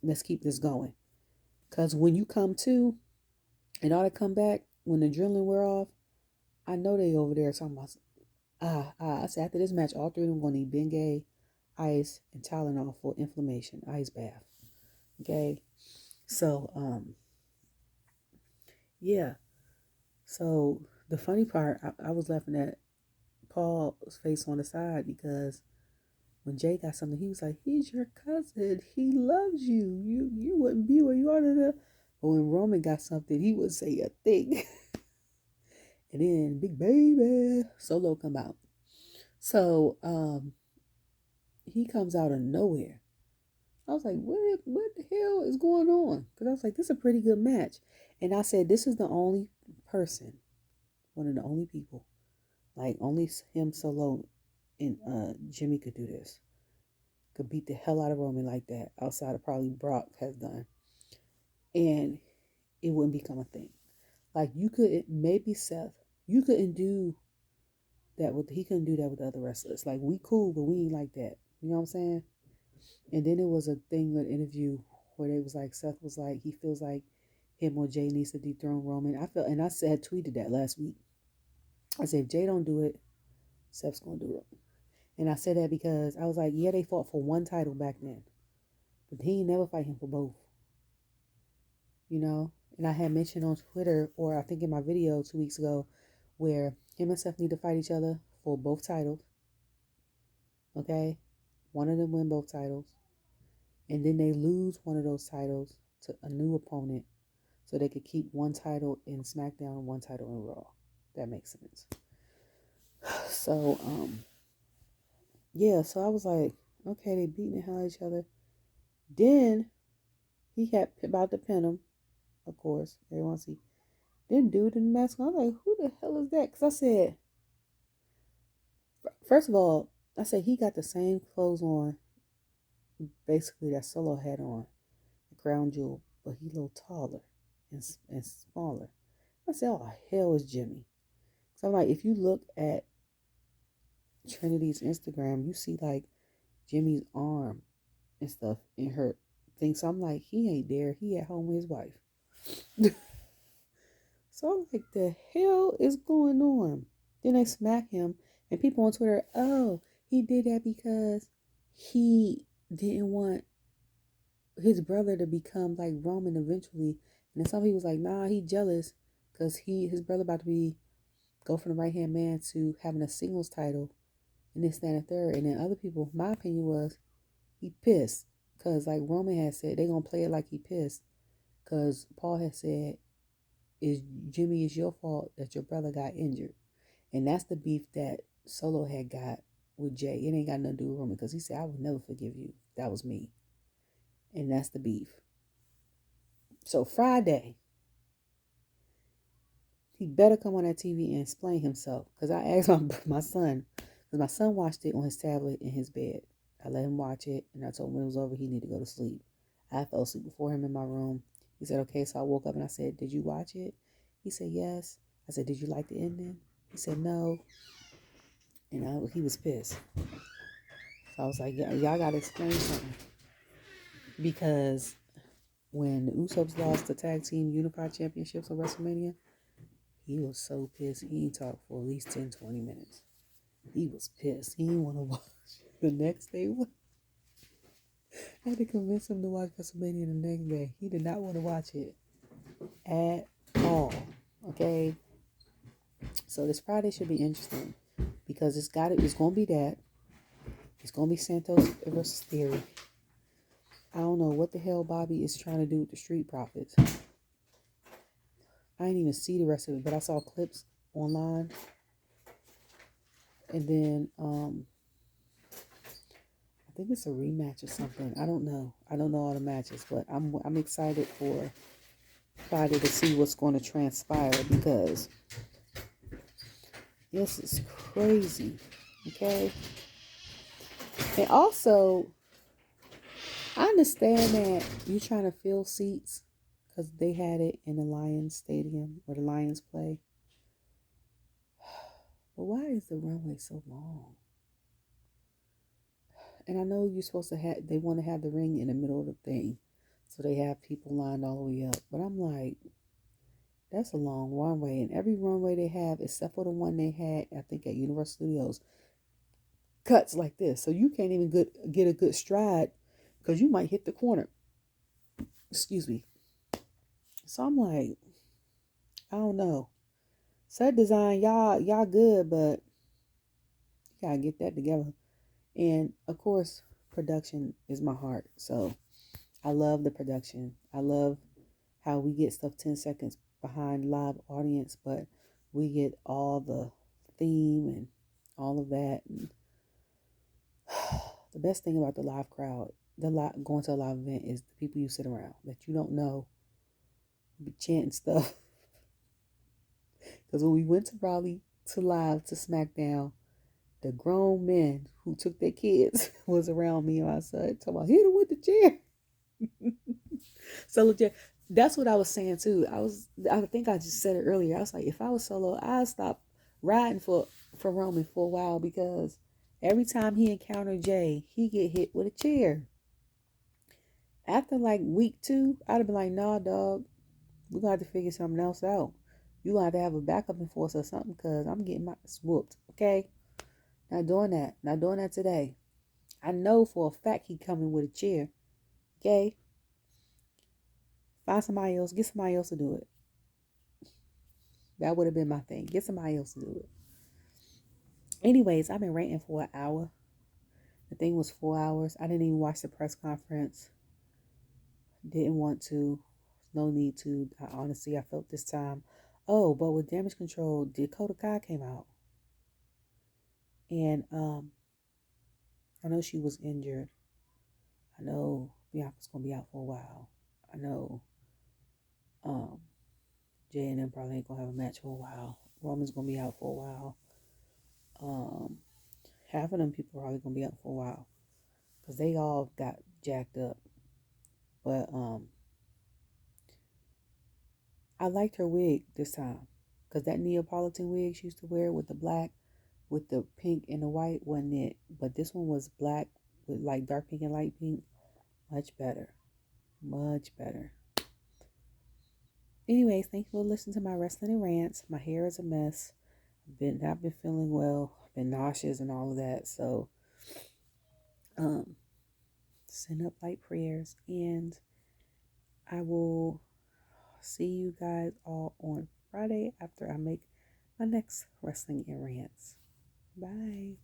let's keep this going. Because when you come to, and all that come back, when the adrenaline wear off, I know they over there talking about, I said, after this match, all three of them going to need Bengay, ice, and Tylenol for inflammation, ice bath. Okay? So, yeah. So the funny part, I was laughing at Paul's face on the side because when Jay got something, he was like, he's your cousin. He loves you. You wouldn't be where you are today. But when Roman got something, he would say a thing. And then Big Baby Solo come out. So he comes out of nowhere. I was like, what the hell is going on? Because I was like, this is a pretty good match. And I said, this is the only person, one of the only people, like only him Solo and Jimmy could do this. Could beat the hell out of Roman like that, outside of probably Brock has done. And it wouldn't become a thing. Like you could, maybe Seth, you couldn't do that he couldn't do that with the other wrestlers. Like we cool, but we ain't like that. You know what I'm saying? And then it was a thing, an interview where they was like, Seth was like, he feels like him or Jay needs to dethrone Roman. I said, tweeted that last week. I said, if Jay don't do it, Seth's gonna do it. And I said that because I was like, yeah, they fought for one title back then, but he ain't never fight him for both. You know? And I had mentioned on Twitter, or I think in my video 2 weeks ago, where him and Seth need to fight each other for both titles. Okay? One of them win both titles. And then they lose one of those titles to a new opponent so they could keep one title in SmackDown and one title in Raw. That makes sense. So, yeah, so I was like, okay, they beating the hell out of each other. Then he had about to pin him, of course. Everyone see. Then dude in the mask, I was like, who the hell is that? Because I said, first of all, I said he got the same clothes on, basically that Solo had on, the crown jewel, but he a little taller and smaller. I said, oh, hell is Jimmy. So I'm like, if you look at Trinity's Instagram, you see like Jimmy's arm and stuff in her thing. So I'm like, he ain't there. He at home with his wife. So I'm like, the hell is going on? Then they smack him, and people on Twitter, oh, he did that because he didn't want his brother to become like Roman eventually. And then some people was like, nah, he jealous because his brother about to go from the right hand man to having a singles title and this, that, and third. And then other people, my opinion was, he pissed because like Roman had said, they gonna play it like he pissed because Paul had said, Jimmy, it's your fault that your brother got injured. And that's the beef that Solo had got with Jay. It ain't got nothing to do with Roman because he said, I would never forgive you. That was me. And that's the beef. So Friday, he better come on that TV and explain himself. Because I asked my son, because my son watched it on his tablet in his bed. I let him watch it, and I told him when it was over, he needed to go to sleep. I fell asleep before him in my room. He said, okay, so I woke up and I said, did you watch it? He said, yes. I said, did you like the ending? He said, no. And he was pissed. So I was like, y'all got to explain something. Because when the Usos lost the Tag Team Unified Championships on WrestleMania, he was so pissed. He ain't talked for at least 10, 20 minutes. He was pissed. He didn't want to watch the next day. I had to convince him to watch WrestleMania the next day. He did not want to watch it at all. Okay? So this Friday should be interesting because it's going to be that. It's going to be Santos versus Theory. I don't know what the hell Bobby is trying to do with the Street Profits. I didn't even see the rest of it, but I saw clips online. And then I think it's a rematch or something. I don't know. I don't know all the matches, but I'm excited for Friday to see what's going to transpire because this is crazy. Okay. And also, I understand that you're trying to fill seats because they had it in the Lions Stadium where the Lions play. But why is the runway so long? And I know you're supposed to have, they want to have the ring in the middle of the thing. So they have people lined all the way up. But I'm like, that's a long runway. And every runway they have, except for the one they had, I think at Universal Studios, cuts like this. So you can't even get a good stride because you might hit the corner. Excuse me. So I'm like, I don't know. Set design, y'all good, but you gotta get that together. And of course, production is my heart. So I love the production. I love how we get stuff 10 seconds behind live audience, but we get all the theme and all of that. And the best thing about the live crowd, going to a live event is the people you sit around that you don't know be chanting stuff. Because when we went to Raleigh to live to SmackDown, the grown men who took their kids was around me and my son talking about hit him with the chair. So legit, that's what I was saying too. I think I just said it earlier. I was like, if I was solo, I'd stop riding for Roman for a while because every time he encountered Jay, he get hit with a chair. After like week 2, I'd have been like, nah, dog, we're gonna have to figure something else out. You gonna have to have a backup enforcer or something because I'm getting my whooped. Okay, not doing that. Not doing that today. I know for a fact he coming with a chair. Okay, find somebody else. Get somebody else to do it. That would have been my thing. Get somebody else to do it. Anyways, I've been ranting for an hour. The thing was 4 hours. I didn't even watch the press conference. Didn't want to. No need to. Honestly, I felt this time. Oh, but with Damage Control, Dakota Kai came out. And I know she was injured. I know Bianca's gonna be out for a while. I know Jay and them probably ain't gonna have a match for a while. Roman's gonna be out for a while. Half of them people are probably gonna be out for a while because they all got jacked up. But I liked her wig this time because that Neapolitan wig she used to wear with the black, with the pink and the white wasn't it. But this one was black with like dark pink and light pink. Much better. Much better. Anyways, thank you for listening to my wrestling and rants. My hair is a mess. I've been feeling well. I've been nauseous and all of that. So send up light prayers and I will see you guys all on Friday after I make my next wrestling and rants. Bye.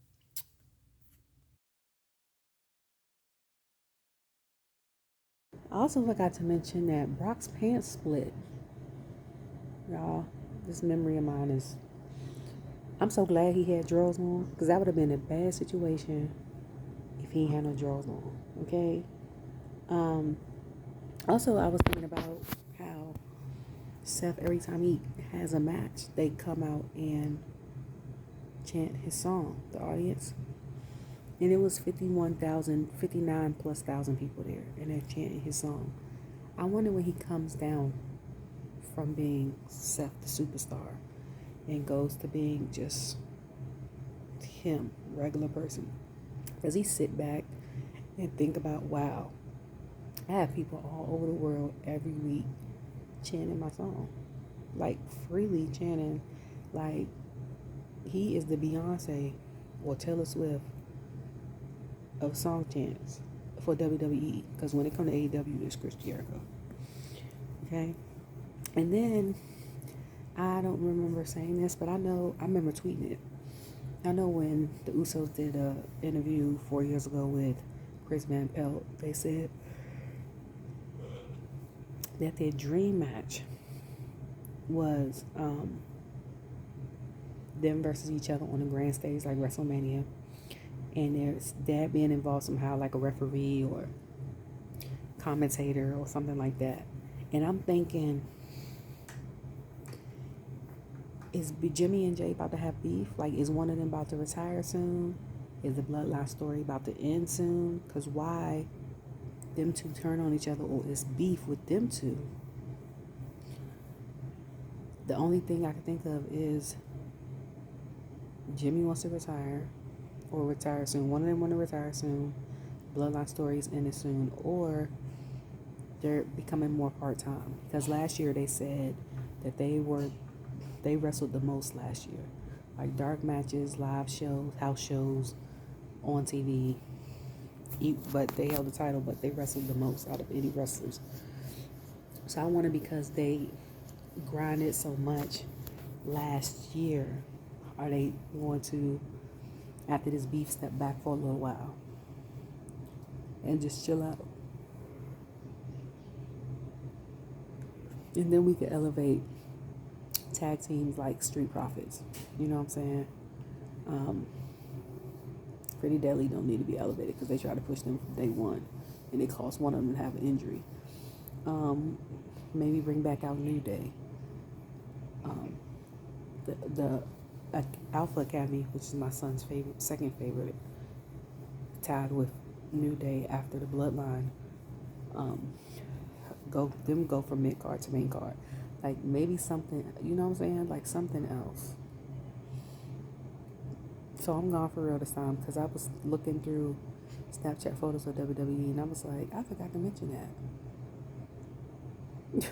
I also forgot to mention that Brock's pants split. Y'all, this memory of mine is, I'm so glad he had drawers on because that would have been a bad situation if he had no drawers on. Okay. Also, I was thinking about how Seth, every time he has a match, they come out and chant his song, the audience. And it was 59 plus thousand people there, and they're chanting his song. I wonder when he comes down from being Seth the superstar and goes to being just him, regular person. Does he sit back and think about, wow, I have people all over the world every week chanting my song, like freely chanting, like he is the Beyonce or Taylor Swift of song chants for WWE. Because when it comes to AEW, it's Chris Jericho. Okay, and then I don't remember saying this, but I remember tweeting it. I know when the Usos did an interview 4 years ago with Chris Van Pelt, they said that their dream match was them versus each other on the grand stage like WrestleMania, and there's dad being involved somehow like a referee or commentator or something like that. And I'm thinking, is Jimmy and Jay about to have beef? Like, is one of them about to retire soon? Is the bloodline story about to end soon? Because why them two turn on each other, or is beef with them two? The only thing I can think of is Jimmy wants to retire or retire soon. One of them want to retire soon. Bloodline stories ended soon, or they're becoming more part-time. Because last year they said that they wrestled the most last year. Like dark matches, live shows, house shows, on TV. But they held the title, but they wrestled the most out of any wrestlers. So I wonder, because they grinded so much last year, are they going to, after this beef, step back for a little while and just chill out? And then we could elevate tag teams like Street Profits. You know what I'm saying? Pretty Deadly don't need to be elevated because they try to push them from day one, and it caused one of them to have an injury. Maybe bring back out New Day. The Alpha Academy, which is my son's second favorite, tied with New Day after the Bloodline. Go from mid card to main card. Like maybe something, you know what I'm saying? Like something else. So I'm gone for real this time, because I was looking through Snapchat photos of WWE and I was like, I forgot to mention that.